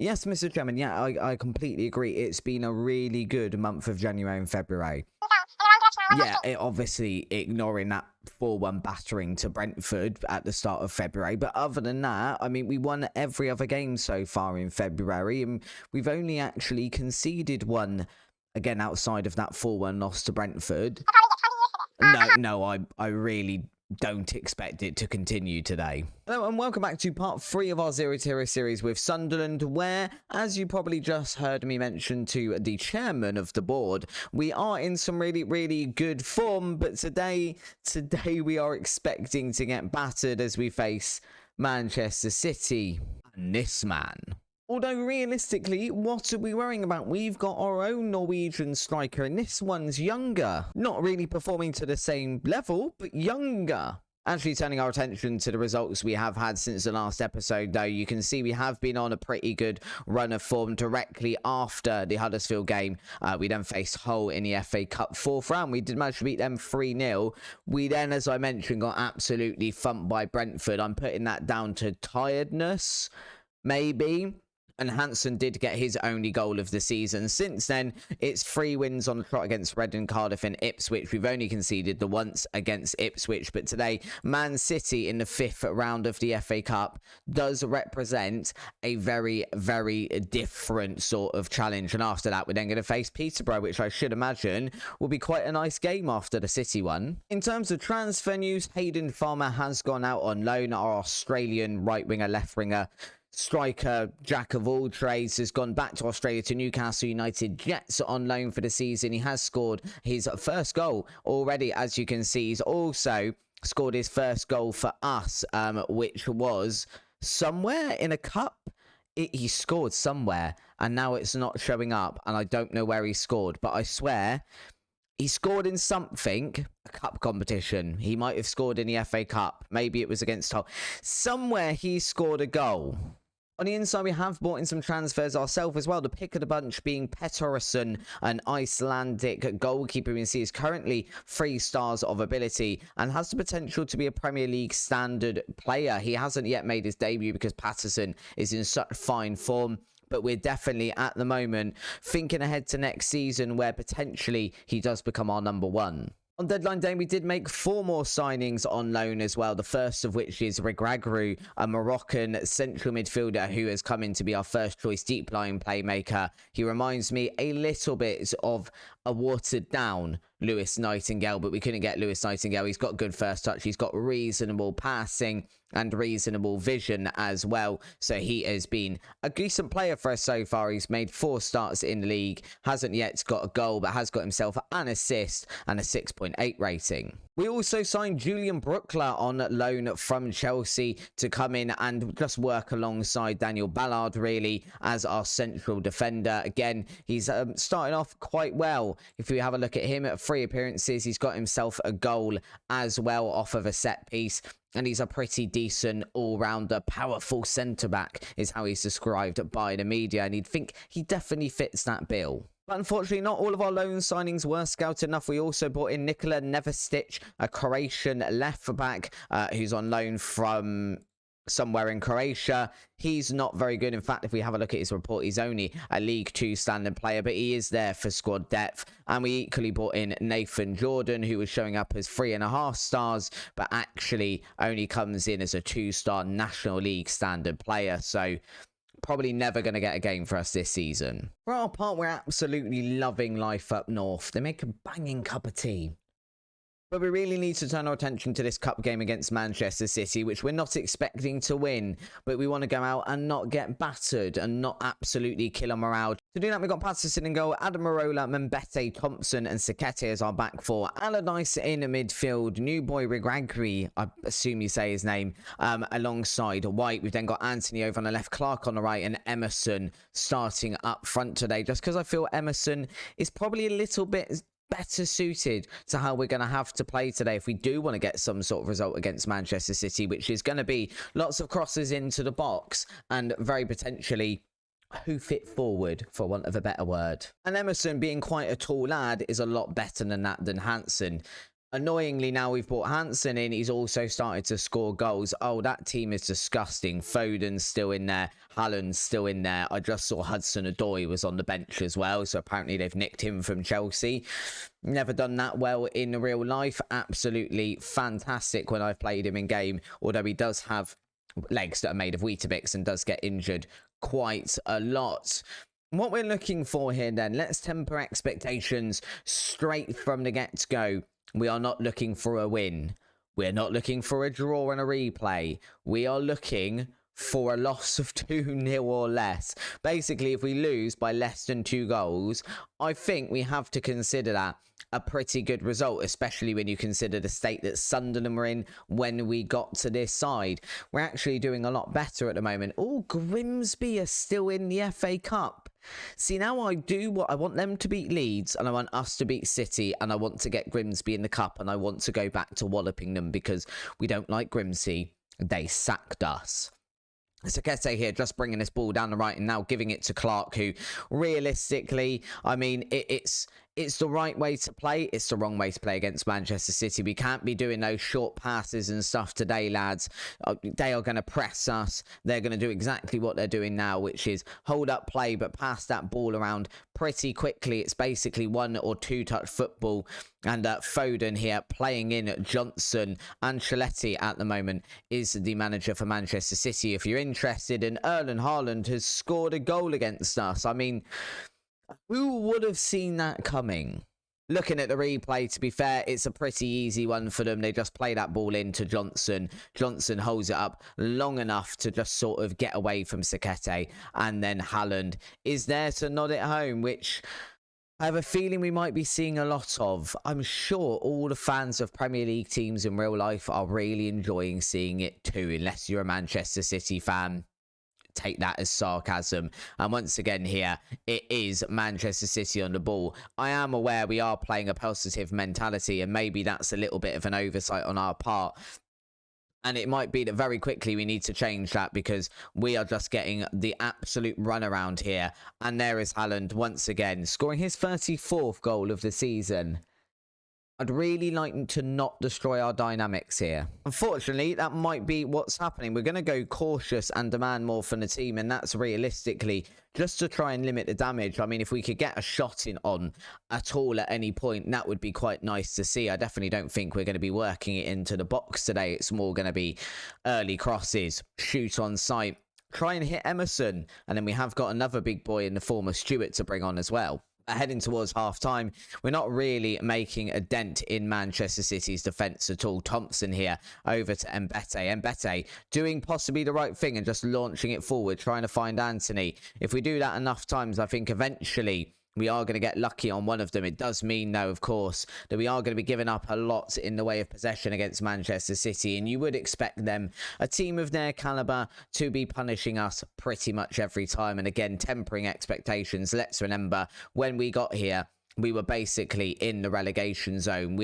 Yes, Mr. Chairman. Yeah, I completely agree. It's been a really good month of January and February. Yeah, obviously ignoring that 4-1 battering to Brentford at the start of February. But other than that, I mean, we won every other game so far in February, and we've only actually conceded one, again, outside of that 4-1 loss to Brentford. No, I really don't expect it to continue today. Hello and welcome back to part 3 of our Zero Zero series with Sunderland, where, as you probably just heard me mention to the chairman of the board, we are in some really good form, but today we are expecting to get battered as we face Manchester City and this man. Although realistically, what are we worrying about? We've got our own Norwegian striker, and this one's younger. Not really performing to the same level, but younger. Actually turning our attention to the results we have had since the last episode, though, you can see we have been on a pretty good run of form. Directly after the Huddersfield game, we then faced Hull in the FA Cup 4th round. We did manage to beat them 3-0. We then, as I mentioned, got absolutely thumped by Brentford. I'm putting that down to tiredness, maybe. And Hansen did get his only goal of the season. Since then, it's 3 wins on the trot against Reading, Cardiff and Ipswich. We've only conceded the once against Ipswich. But today, Man City in the 5th round of the FA Cup does represent a very different sort of challenge. And after that, we're then going to face Peterborough, which I should imagine will be quite a nice game after the City one. In terms of transfer news, Hayden Farmer has gone out on loan. Our Australian right winger, left winger, striker, jack of all trades, has gone back to Australia to Newcastle United Jets on loan for the season. He has scored his first goal already, as you can see. He's also scored his first goal for us, which was somewhere in a cup. He scored somewhere, and now it's not showing up, and I don't know where he scored, but I swear he scored in something, a cup competition. He might have scored in the FA Cup. Maybe it was against Hull. Somewhere he scored a goal. On the inside, we have brought in some transfers ourselves as well. The pick of the bunch being Pettersson, an Icelandic goalkeeper. We can see is currently 3 stars of ability and has the potential to be a Premier League standard player. He hasn't yet made his debut because Pettersson is in such fine form. But we're definitely, at the moment, thinking ahead to next season where potentially he does become our number 1. On deadline day, we did make 4 more signings on loan as well. The first of which is Regragru, a Moroccan central midfielder who has come in to be our first choice deep lying playmaker. He reminds me a little bit of a watered down Lewis Nightingale, but we couldn't get Lewis Nightingale. He's got good first touch. He's got reasonable passing and reasonable vision as well. So he has been a decent player for us so far. He's made 4 starts in the league, hasn't yet got a goal, but has got himself an assist and a 6.8 rating. We also signed Julian Brookler on loan from Chelsea to come in and just work alongside Daniel Ballard, really, as our central defender. Again, he's starting off quite well. If we have a look at him at 3 appearances, he's got himself a goal as well off of a set piece. And he's a pretty decent all-rounder, powerful centre-back is how he's described by the media. And you'd think he definitely fits that bill. But unfortunately, not all of our loan signings were scouted enough. We also brought in Nikola Nevestic, a Croatian left-back who's on loan from somewhere in Croatia. He's not very good. In fact, if we have a look at his report, he's only a League 2 standard player, but he is there for squad depth. And we equally brought in Nathan Jordan, who was showing up as 3.5 stars, but actually only comes in as a 2-star National League standard player. So probably never going to get a game for us this season. For our part, we're absolutely loving life up north. They make a banging cup of tea. But we really need to turn our attention to this cup game against Manchester City, which we're not expecting to win. But we want to go out and not get battered and not absolutely kill our morale. To do that, we've got Patterson in goal, Adam Marola, Mbete, Thompson and Sekete as our back 4. Allardyce in midfield, new boy Regragui, I assume you say his name, alongside White. We've then got Anthony over on the left, Clark on the right and Emerson starting up front today. Just because I feel Emerson is probably a little bit better suited to how we're going to have to play today if we do want to get some sort of result against Manchester City, which is going to be lots of crosses into the box and very potentially hoof it forward, for want of a better word. And Emerson, being quite a tall lad, is a lot better than that than Hansen. Annoyingly, now we've brought Hansen in, he's also started to score goals. Oh, that team is disgusting. Foden's still in there. Haaland's still in there. I just saw Hudson-Odoi was on the bench as well, so apparently they've nicked him from Chelsea. Never done that well in real life. Absolutely fantastic when I've played him in game, although he does have legs that are made of Weetabix and does get injured quite a lot. What we're looking for here then, let's temper expectations straight from the get-go. We are not looking for a win. We're not looking for a draw and a replay. We are looking for a loss of 2-0 or less. Basically, if we lose by less than 2 goals, I think we have to consider that a pretty good result, especially when you consider the state that Sunderland were in when we got to this side. We're actually doing a lot better at the moment. Oh, Grimsby are still in the FA Cup. See, now I do what I want them to beat Leeds, and I want us to beat City, and I want to get Grimsby in the cup, and I want to go back to walloping them because we don't like Grimsby. They sacked us. Sakete here just bringing this ball down the right and now giving it to Clark, who realistically, I mean, it's the right way to play. It's the wrong way to play against Manchester City. We can't be doing those short passes and stuff today, lads. They are going to press us. They're going to do exactly what they're doing now, which is hold up play, but pass that ball around pretty quickly. It's basically 1 or 2 touch football. And Foden here playing in Johnson. Ancelotti at the moment is the manager for Manchester City. If you're interested, and Erling Haaland has scored a goal against us. I mean, who would have seen that coming? Looking at the replay, to be fair, it's a pretty easy one for them. They just play that ball into Johnson. Johnson holds it up long enough to just sort of get away from Sakete. And then Haaland is there to nod it home, which I have a feeling we might be seeing a lot of. I'm sure all the fans of Premier League teams in real life are really enjoying seeing it too, unless you're a Manchester City fan. Take that as sarcasm. And once again here, it is Manchester City on the ball. I am aware we are playing a positive mentality, and maybe that's a little bit of an oversight on our part. And it might be that very quickly we need to change that, because we are just getting the absolute runaround here. And there is Haaland once again, scoring his 34th goal of the season. I'd really like to not destroy our dynamics here. Unfortunately, that might be what's happening. We're going to go cautious and demand more from the team, and that's realistically just to try and limit the damage. I mean, if we could get a shot in on at all at any point, that would be quite nice to see. I definitely don't think we're going to be working it into the box today. It's more going to be early crosses, shoot on sight, try and hit Emerson, and then we have got another big boy in the form of Stewart to bring on as well. Heading towards half-time, we're not really making a dent in Manchester City's defence at all. Thompson here over to Mbete. Mbete doing possibly the right thing and just launching it forward, trying to find Anthony. If we do that enough times, I think eventually we are going to get lucky on one of them. It does mean, though, of course, that we are going to be giving up a lot in the way of possession against Manchester City. And you would expect them, a team of their calibre, to be punishing us pretty much every time. And again, tempering expectations. Let's remember, when we got here, we were basically in the relegation zone.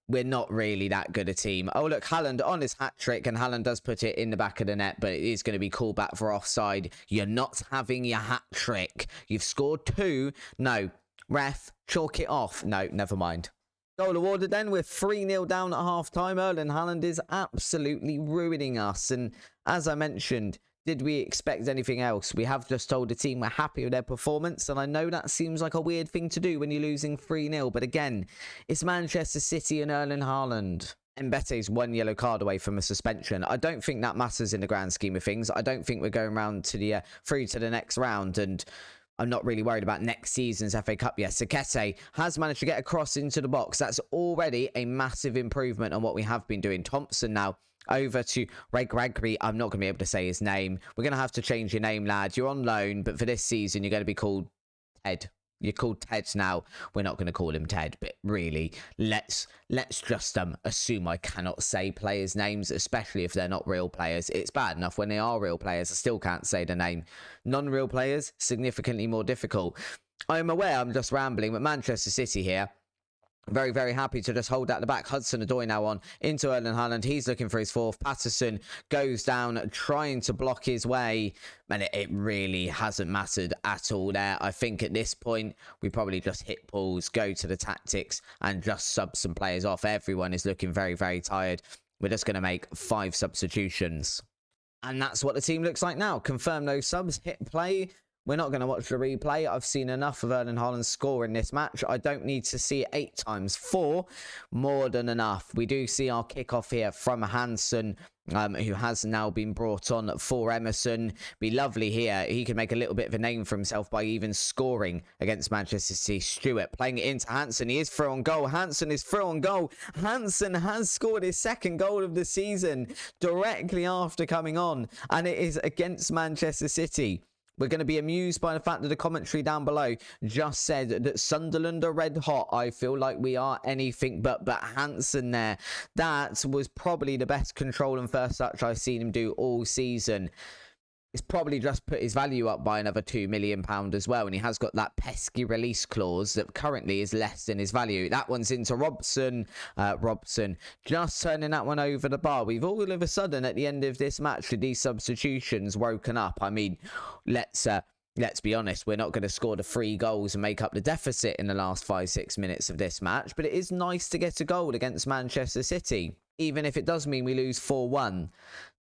We're not really that good a team. Oh, look, Haaland on his hat-trick, and Haaland does put it in the back of the net, but it is going to be called back for offside. You're not having your hat-trick. You've scored 2. No. Ref, chalk it off. No, never mind. Goal awarded then. We're 3-0 down at half-time. Erling Haaland is absolutely ruining us. And as I mentioned, did we expect anything else? We have just told the team we're happy with their performance, and I know that seems like a weird thing to do when you're losing 3-0, but again, it's Manchester City and Erling Haaland. Mbete's 1 yellow card away from a suspension. I don't think that matters in the grand scheme of things. I don't think we're going round to the through to the next round, and I'm not really worried about next season's FA Cup yet. Sakete has managed to get across into the box. That's already a massive improvement on what we have been doing. Thompson now over to Regri. I'm not going to be able to say his name. We're going to have to change your name, lad. You're on loan, but for this season, you're going to be called Ted. You're called Ted now. We're not going to call him Ted, but really, let's just assume I cannot say players' names, especially if they're not real players. It's bad enough when they are real players. I still can't say the name. Non-real players, significantly more difficult. I'm aware I'm just rambling, but Manchester City here, Very, very happy to just hold at the back. Hudson-Odoi now on into Erling Haaland. He's looking for his fourth. Patterson goes down, trying to block his way. And it really hasn't mattered at all there. I think at this point, we probably just hit pause, go to the tactics, and just sub some players off. Everyone is looking very, very tired. We're just going to make 5 substitutions. And that's what the team looks like now. Confirm those subs, hit play. We're not going to watch the replay. I've seen enough of Erling Haaland score in this match. I don't need to see it 8 times. 4, more than enough. We do see our kickoff here from Hansen, who has now been brought on for Emerson. Be lovely here. He can make a little bit of a name for himself by even scoring against Manchester City. Stewart playing it into Hansen. He is through on goal. Hansen is through on goal. Hansen has scored his 2nd goal of the season directly after coming on, and it is against Manchester City. We're going to be amused by the fact that the commentary down below just said that Sunderland are red hot. I feel like we are anything but Hansen there. That was probably the best control and first touch I've seen him do all season. It's probably just put his value up by another £2 million as well. And he has got that pesky release clause that currently is less than his value. That one's into Robson. Robson just turning that one over the bar. We've all of a sudden at the end of this match with these substitutions woken up. I mean, let's be honest, we're not going to score the 3 goals and make up the deficit in the last 5-6 minutes of this match. But it is nice to get a goal against Manchester City. Even if it does mean we lose 4-1.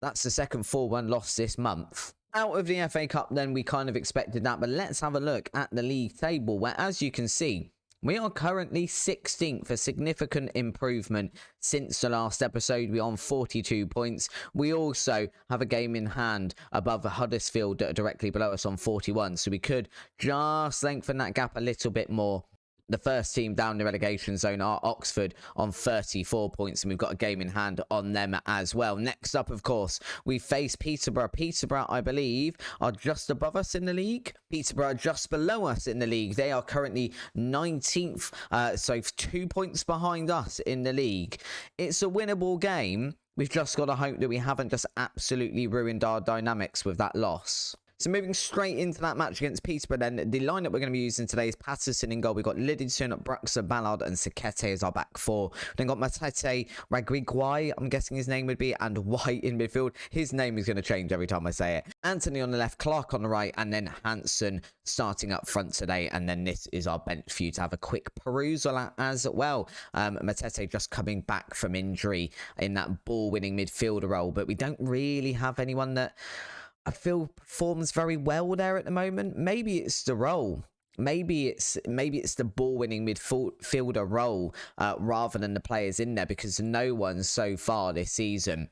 That's the second 4-1 loss this month. Out of the FA Cup then, we kind of expected that. But let's have a look at the league table where, as you can see, we are currently 16th, a significant improvement since the last episode. We're on 42 points. We also have a game in hand above Huddersfield directly below us on 41. So we could just lengthen that gap a little bit more. The first team down the relegation zone are Oxford on 34 points, and we've got a game in hand on them as well. Next up, of course, we face Peterborough. Peterborough, I believe, are just above us in the league. Peterborough are just below us in the league. They are currently 19th, so 2 points behind us in the league. It's a winnable game. We've just got to hope that we haven't just absolutely ruined our dynamics with that loss. So moving straight into that match against Peterborough then, the lineup we're going to be using today is Patterson in goal. We've got Liddington, Bruxer, Ballard and Sekete as our back 4. Then got Matete, Ragriguai, I'm guessing his name would be, and White in midfield. His name is going to change every time I say it. Anthony on the left, Clark on the right, and then Hansen starting up front today. And then this is our bench for you to have a quick perusal at as well. Matete just coming back from injury in that ball-winning midfielder role, but we don't really have anyone that I feel performs very well there at the moment. Maybe it's the role. Maybe it's the ball-winning midfielder role rather than the players in there, because no one so far this season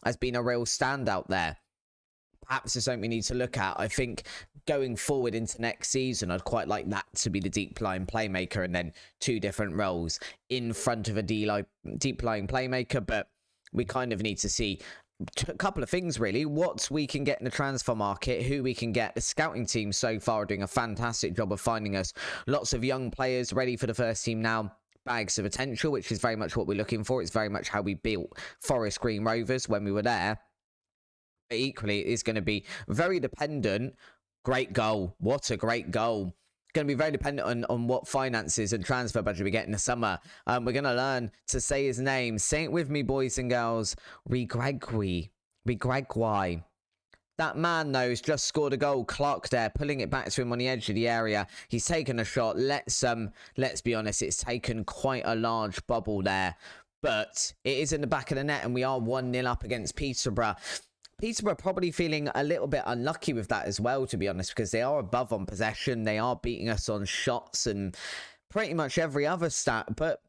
has been a real standout there. Perhaps it's something we need to look at. I think going forward into next season, I'd quite like that to be the deep-lying playmaker and then 2 different roles in front of a deep-lying playmaker. But we kind of need to see a couple of things really. What we can get in the transfer market, who we can get. The scouting team so far are doing a fantastic job of finding us lots of young players ready for the first team now. Bags of potential, which is very much what we're looking for. It's very much how we built Forest Green Rovers when we were there. But equally, it is going to be very dependent. Great goal. What a great goal. Going to be very dependent on what finances and transfer budget we get in the summer. We're going to learn to say his name. Say it with me, boys and girls. Regragui. That man, though, has just scored a goal. Clark there, pulling it back to him on the edge of the area. He's taken a shot. Let's be honest, it's taken quite a large bubble there. But it is in the back of the net, and we are 1-0 up against Peterborough. Peterborough probably feeling a little bit unlucky with that as well, to be honest, because they are above on possession. They are beating us on shots and pretty much every other stat. But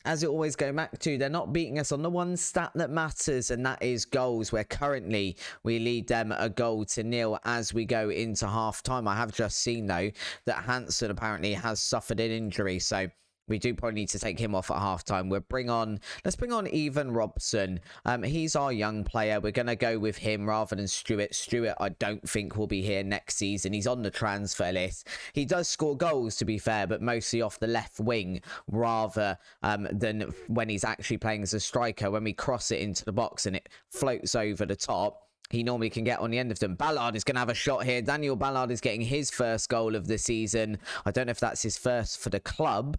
as it always go back to, they're not beating us on the one stat that matters, and that is goals, where currently we lead them 1-0 as we go into half-time. I have just seen, though, that Hansen apparently has suffered an injury, so we do probably need to take him off at halftime. Let's bring on Evan Robson. He's our young player. We're going to go with him rather than Stewart. Stewart, I don't think will be here next season. He's on the transfer list. He does score goals, to be fair, but mostly off the left wing rather than when he's actually playing as a striker. When we cross it into the box and it floats over the top, he normally can get on the end of them. Ballard is going to have a shot here. Daniel Ballard is getting his first goal of the season. I don't know if that's his first for the club.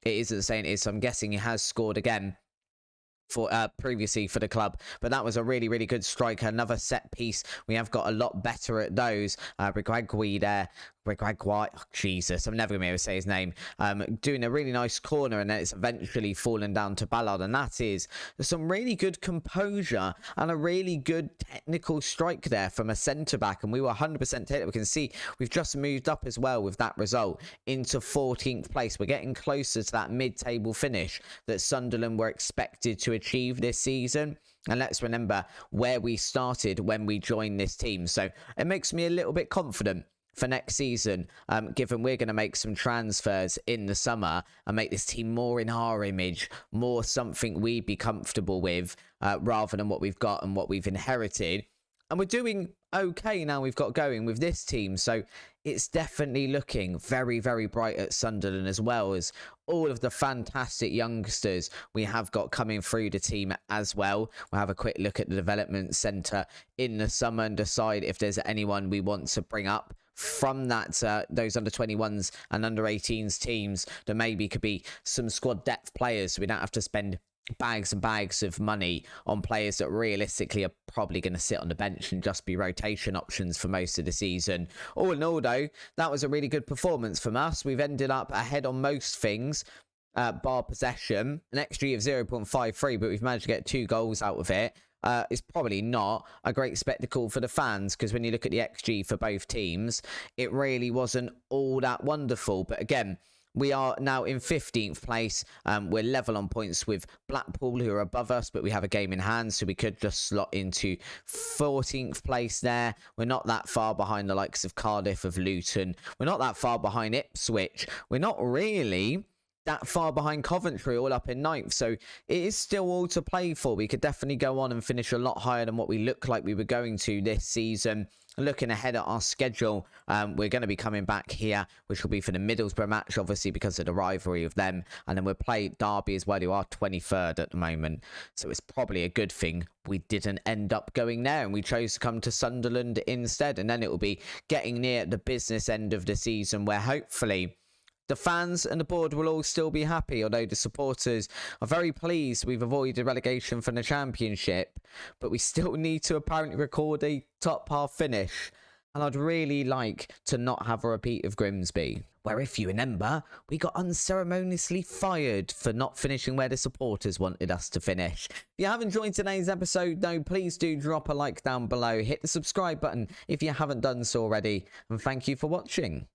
it isn't saying it is, so I'm guessing he has scored again for previously for the club, but that was a really, really good striker. Another set piece. We have got a lot better at those. Regragui there. Regragui, oh, Jesus, I'm never gonna be able to say his name. Doing a really nice corner, and then it's eventually fallen down to Ballard, and that is some really good composure and a really good technical strike there from a centre back. And we were 100% hit. We can see we've just moved up as well with that result into 14th place. We're getting closer to that mid-table finish that Sunderland were expected to achieve this season. And let's remember where we started when we joined this team. So it makes me a little bit confident for next season, given we're going to make some transfers in the summer and make this team more in our image, more something we'd be comfortable with, rather than what we've got and what we've inherited. And we're doing okay now we've got going with this team. So it's definitely looking very, very bright at Sunderland, as well as all of the fantastic youngsters we have got coming through the team as well. We'll have a quick look at the development centre in the summer and decide if there's anyone we want to bring up from that those under 21s and under 18s teams that maybe could be some squad depth players, so we don't have to spend bags and bags of money on players that realistically are probably going to sit on the bench and just be rotation options for most of the season. All in all, though, that was a really good performance from us. We've ended up ahead on most things, bar possession, an XG of 0.53, but we've managed to get 2 goals out of it. It's probably not a great spectacle for the fans, because when you look at the XG for both teams, it really wasn't all that wonderful. But again, we are now in 15th place. We're level on points with Blackpool, who are above us, but we have a game in hand, so we could just slot into 14th place there. We're not that far behind the likes of Cardiff, of Luton. We're not that far behind Ipswich. We're not really that far behind Coventry, all up in 9th. So it is still all to play for. We could definitely go on and finish a lot higher than what we look like we were going to this season. Looking ahead at our schedule, we're going to be coming back here, which will be for the Middlesbrough match, obviously, because of the rivalry of them. And then we'll play Derby as well, who are 23rd at the moment. So it's probably a good thing we didn't end up going there, and we chose to come to Sunderland instead. And then it will be getting near the business end of the season, where hopefully the fans and the board will all still be happy, although the supporters are very pleased we've avoided relegation from the Championship. But we still need to apparently record a top half finish. And I'd really like to not have a repeat of Grimsby, where, if you remember, we got unceremoniously fired for not finishing where the supporters wanted us to finish. If you have enjoyed today's episode, though, please do drop a like down below. Hit the subscribe button if you haven't done so already. And thank you for watching.